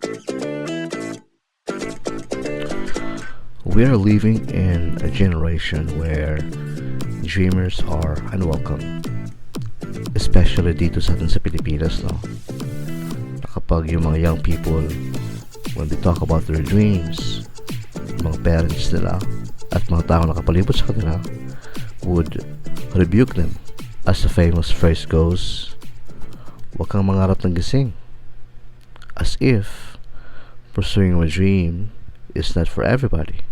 We are living in a generation where dreamers are unwelcome. Especially dito sa atin sa Pilipinas, no? Na kapag yung mga young people, when they talk about their dreams, mga parents nila at mga tao nakapalibot sa kanila would rebuke them. As the famous phrase goes, huwag kang mangarap ng gising. As if pursuing a dream is not for everybody,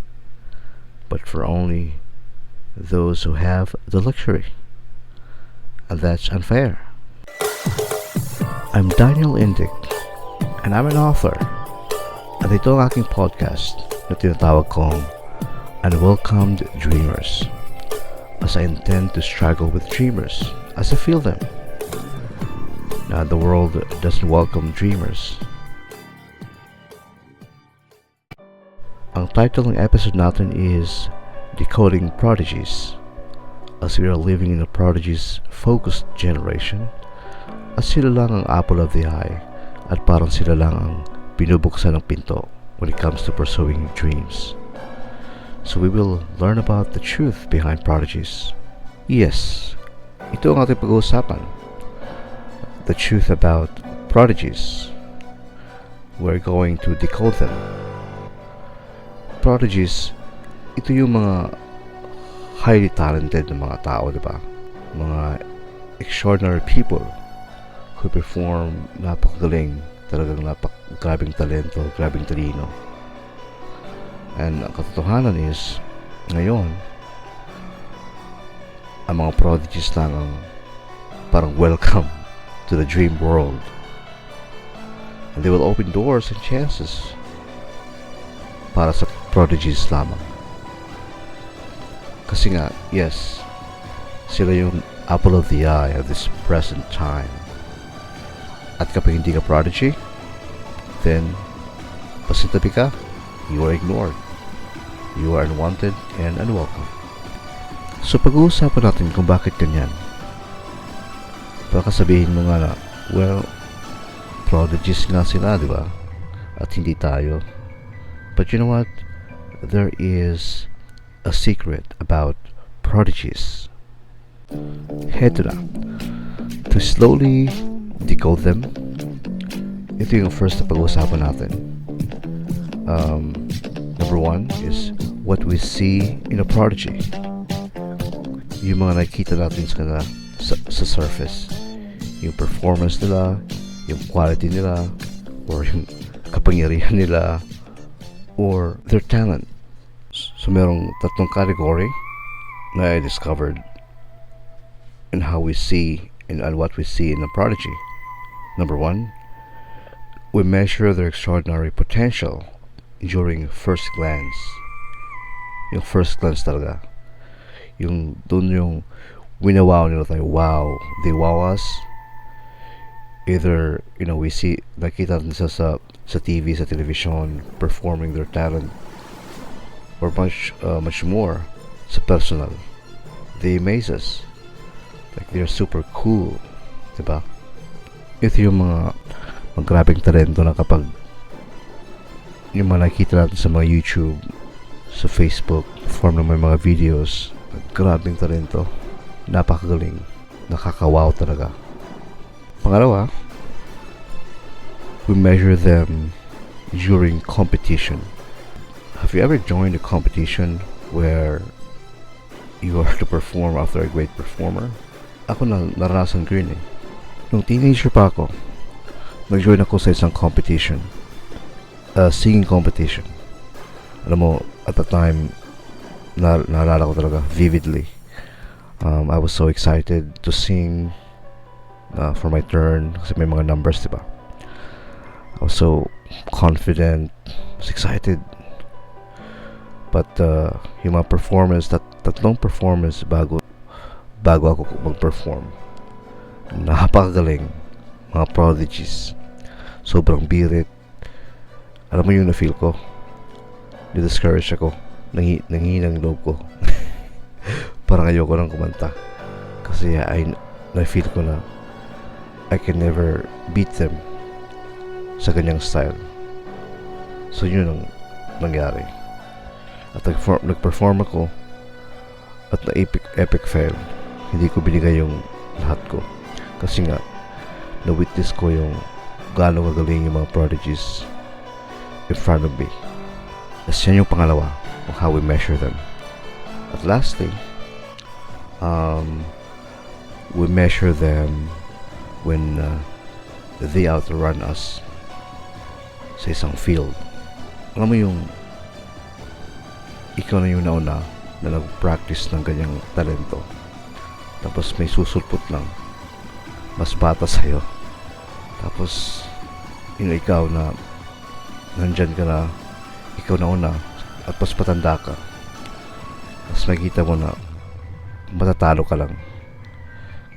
but for only those who have the luxury. And that's unfair. I'm Daniel Indic, and I'm an author. At ito ang aking podcast na tinatawag kong Unwelcomed Dreamers, as I intend to struggle with dreamers as I feel them. Now, the world doesn't welcome dreamers. Ang title ng episode natin is Decoding Prodigies, as we are living in a prodigies-focused generation, at sila lang ang apple of the eye at parang sila lang ang binubuksan ng pinto when it comes to pursuing dreams. So we will learn about the truth behind prodigies. Yes, ito ang ating pag-uusapan. The truth about prodigies. We're going to decode them. Prodigies, ito yung mga highly talented na mga tao, di ba? Mga extraordinary people who perform napakagaling, talagang grabing talento, grabing talino. And ang katotohanan is, ngayon, ang mga prodigies lang ang parang welcome to the dream world. And they will open doors and chances para sa prodigies lamang. Kasi nga, yes, sila yung apple of the eye of this present time. At kapag hindi ka prodigy, then pasintabi ka, you are ignored. You are unwanted and unwelcome. So pag-uusapan natin kung bakit ganyan. Baka sabihin mo nga na, well, prodigies nga sila, di ba? At hindi tayo. But you know what? There is a secret about prodigies. Heto na. To slowly decode them, ito yung first na pag-uusapan natin. Number one is what we see in a prodigy. Yung mga nakikita natin sa surface. Yung performance nila, yung quality nila, or yung kapangyarihan nila, or their talent. So merong tatlong category na I discovered in how we see and what we see in a prodigy. Number one, we measure their extraordinary potential during first glance. Yung first glance talaga. Yung dun yung winawow nila tayo. Wow, they wow us. Either, we see, nakita natin sa TV, sa television, performing their talent, or much more sa personal. They amaze us. Like, they're super cool. Diba? Ito yung mga grabing talento na kapag yung mga nakikita natin sa mga YouTube, sa Facebook, form ng mga videos, grabing talento, napakagaling, nakakawaw talaga. Pangalawa, we measure them during competition. Have you ever joined a competition where you are to perform after a great performer? Ako naranasan ko yun eh. Nung teenager pa ako, nag-join ako sa isang competition. Singing competition. Alam mo, at the time, naalala ko talaga vividly. I was so excited to sing for my turn kasi may mga numbers, diba? I was so confident, was excited. But yung mga performance, tatlong performance bago ako mag-perform, napakagaling, mga prodigies, sobrang birit. Alam mo yung na-feel ko, discourage ako, nangihinang loob ko. Parang ayoko nang kumanta kasi na-feel ko na I can never beat them sa ganyang style. So yun ang nangyari. At nag-perform ako at na epic fail. Hindi ko binigay yung lahat ko. Kasi nga, na-witness ko yung gaano gagaling yung mga prodigies in front of me. As yan yung pangalawa on how we measure them. At lastly, we measure them when they outrun us sa isang field. Alam mo yung ikaw na yung nauna na nag-practice ng ganyang talento, tapos may susulpot lang mas bata sa'yo, tapos ikaw na nandyan ka na, ikaw na una at mas patanda ka, tapos makita mo na matatalo ka lang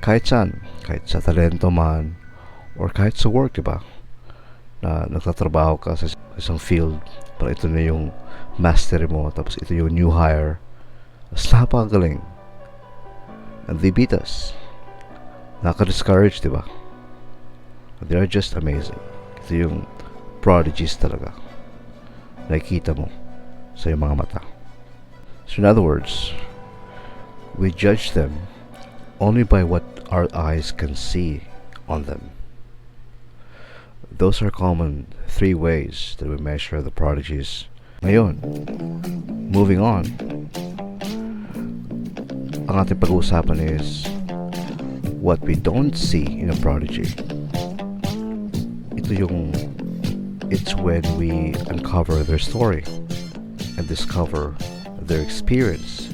kahit saan, kahit sa talento man or kahit sa work, diba? Na nagtatrabaho ka sa isang field, para ito na yung mastery mo, tapos ito yung new hire, mas napakagaling, and they beat us. Nakaka-discourage, diba? They are just amazing. Ito yung prodigies talaga, nakikita mo sa iyong mga mata. So in other words, we judge them only by what our eyes can see on them. Those are common 3 ways that we measure the prodigies. Ngayon, moving on, ang ating pag-uusapan is what we don't see in a prodigy. It's when we uncover their story and discover their experience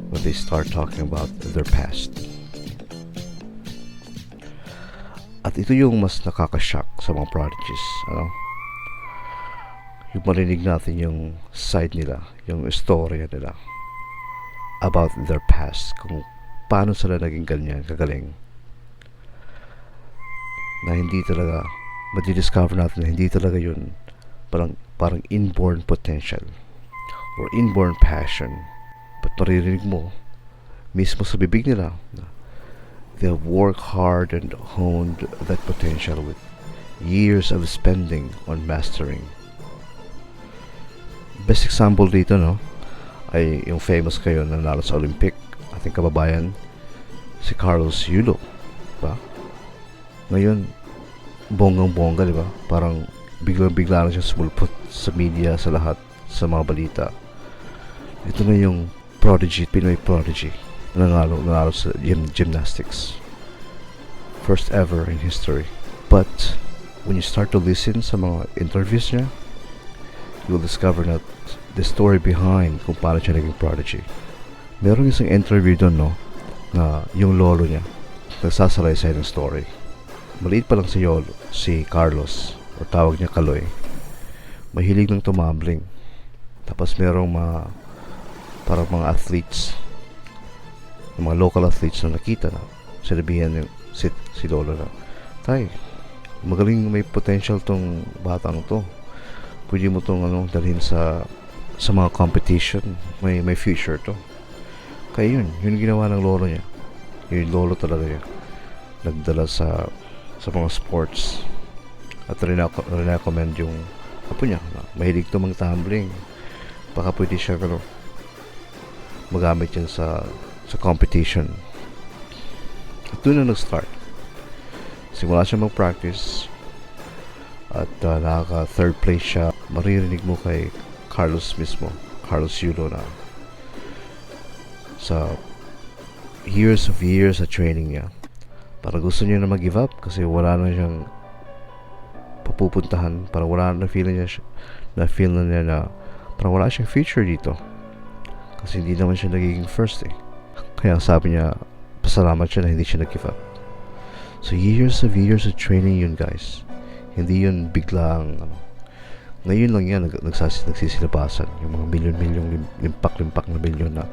when they start talking about their past. At ito yung mas nakaka-shock sa mga prodigies, yung marinig natin yung side nila, yung istorya nila about their past, kung paano sila naging ganyan kagaling, na hindi talaga madidiscover natin na hindi talaga yun parang inborn potential or inborn passion, but maririnig mo mismo sa bibig nila na they have worked hard and honed that potential with years of spending on mastering. Best example dito, ay yung famous kayo na nanalo sa Olympic, ating kababayan, si Carlos Yulo. Diba? Ngayon, bonggang-bongga, diba? Parang biglang-bigla na siya sumulpot sa media, sa lahat, sa mga balita. Ito na yung prodigy, Pinoy prodigy. Nanalo sa gymnastics, first ever in history. But when you start to listen sa mga interviews niya, you will discover that the story behind kung paano siya naging prodigy. Meron isang interview doon, na yung lolo niya nagsasalaysay ng story. Maliit pa lang si Carlos, o tawag niya Kaloy, mahilig ng tumambling. Tapos merong parang mga athletes, mga local athletes na nakita na sinabihan yung si lolo na, tay, magaling, may potential tong batang to, pwede mo tong dalhin sa mga competition, may future to. Kaya yun ginawa ng lolo niya. Yung lolo talaga niya nagdala sa mga sports at recommend yung apo niya na mahilig to mang tumbling, baka pwede siya magamit yan sa competition. At doon na nag-start. Simula siya mag-practice at nakaka third place siya. Maririnig mo kay Carlos Yulo, na sa years sa training niya, para gusto niya na mag-give up kasi wala na siyang papupuntahan, para wala na feel na niya na parang wala siyang future dito kasi hindi naman siya nagiging first Kaya sabi niya, pasalamat siya na hindi siya nag-give up. So years of training yun, guys. Hindi yun biglang ngayon lang yan nagsisilabasan yung mga milyon limpak na milyon na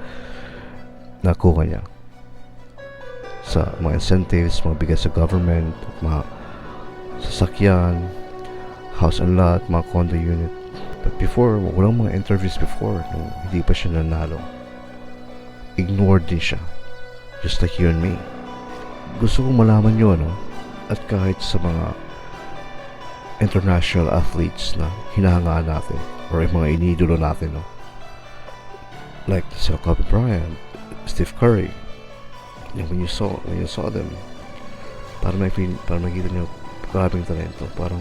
nakuha niya sa mga incentives, mga bigay sa government, mga sasakyan, house and lot, mga condo unit. But before, walang mga interviews before, nung hindi pa siya nanalo, ignored din siya, just like you and me. Gusto kong malaman nyo, at kahit sa mga international athletes na hinahangaan natin or yung mga iniidolo natin, no? Like sila Kobe Bryant, Steve Curry. When you saw them, parang makikita nyo grabing talento. Parang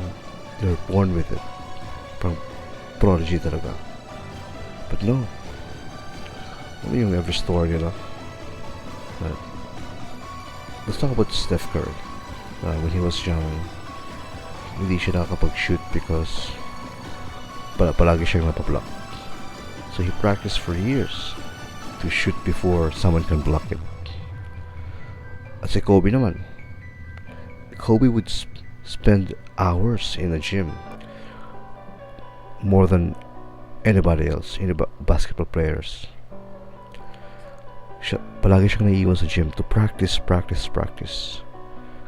they're born with it. Parang prodigy talaga. But no. Ano yung every story nila? Let's talk about Steph Curry. When he was young, hindi siya nakakapag-shoot because palagi siyang napablock. So he practiced for years to shoot before someone can block him. At si Kobe naman, Kobe would spend hours in the gym more than anybody else, basketball players. Palagi siyang naiiwan sa gym to practice.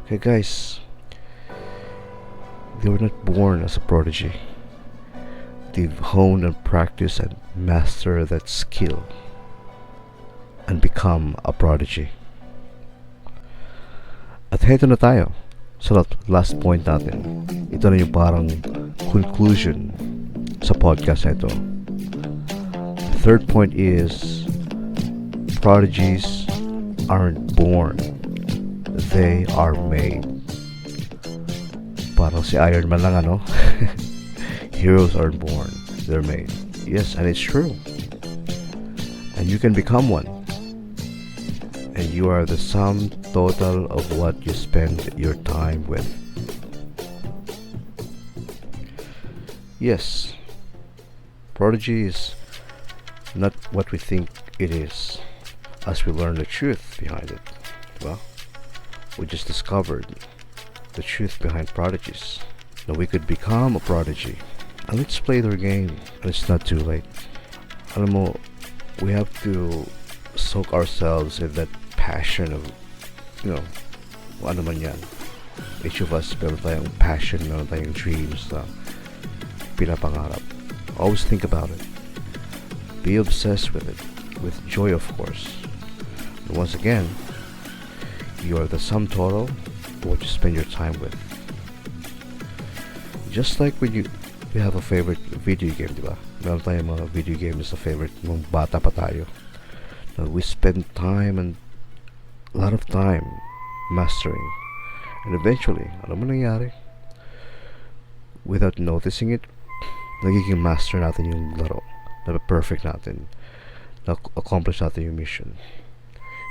Okay guys, they were not born as a prodigy. They've honed and practiced and mastered that skill and become a prodigy. At heto na tayo sa last point natin. Ito na yung parang conclusion sa podcast na ito. The third point is prodigies aren't born, they are made. Parang si Iron Man lang, ano? Heroes aren't born, they're made. Yes, and it's true. And you can become one. And you are the sum total of what you spend your time with. Yes, prodigy is not what we think it is, as we learn the truth behind it. Well, we just discovered the truth behind prodigies. That we could become a prodigy. And let's play their game. And it's not too late. Alam mo, we have to soak ourselves in that passion of, ano man yan. Each of us, meron tayong passion, meron tayong dreams na pinapangarap. Always think about it. Be obsessed with it. With joy, of course. And once again, you are the sum total of what you spend your time with. Just like when you have a favorite video game, diba? Meron tayong mga video games na favorite nung bata pa tayo. Now, we spend time and a lot of time mastering. And eventually, ano man nangyari? Without noticing it, nagiging master natin yung laro. Na-perfect natin. Na-accomplish natin yung mission.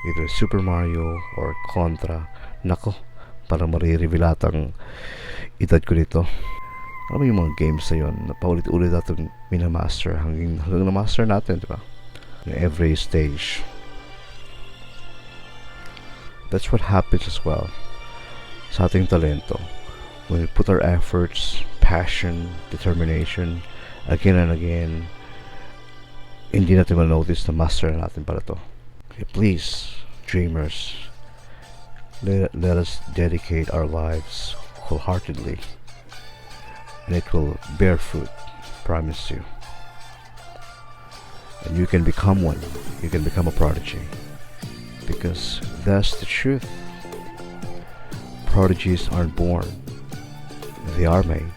Either Super Mario or Contra. Nako, parang marirevelatang edad ko dito. Ano yung mga games na yun na paulit-ulit natin minamaster hanggang na-master natin, diba? In every stage. That's what happens as well sa ating talento. When we put our efforts, passion, determination again and again, hindi natin ma-notice na master natin pala to. Okay, please, dreamers, let us dedicate our lives wholeheartedly, and it will bear fruit, promise you. And you can become one. You can become a prodigy, because that's the truth. Prodigies aren't born, they are made.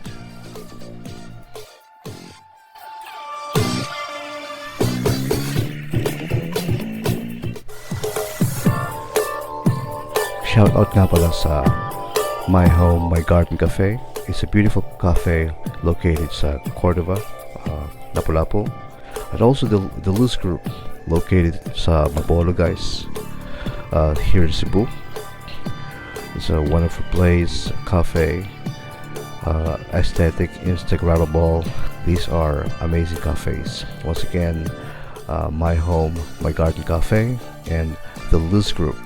Shout out nga pala sa My Home, My Garden Cafe. It's a beautiful cafe located sa Cordova, Lapu-Lapu. And also the Luz Group located sa Mabolo, guys, here in Cebu. It's a wonderful place, cafe, aesthetic, Instagrammable. These are amazing cafes. Once again, My Home, My Garden Cafe, and the Luz Group,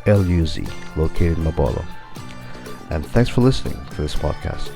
LUZ, located in Mabolo. And thanks for listening to this podcast.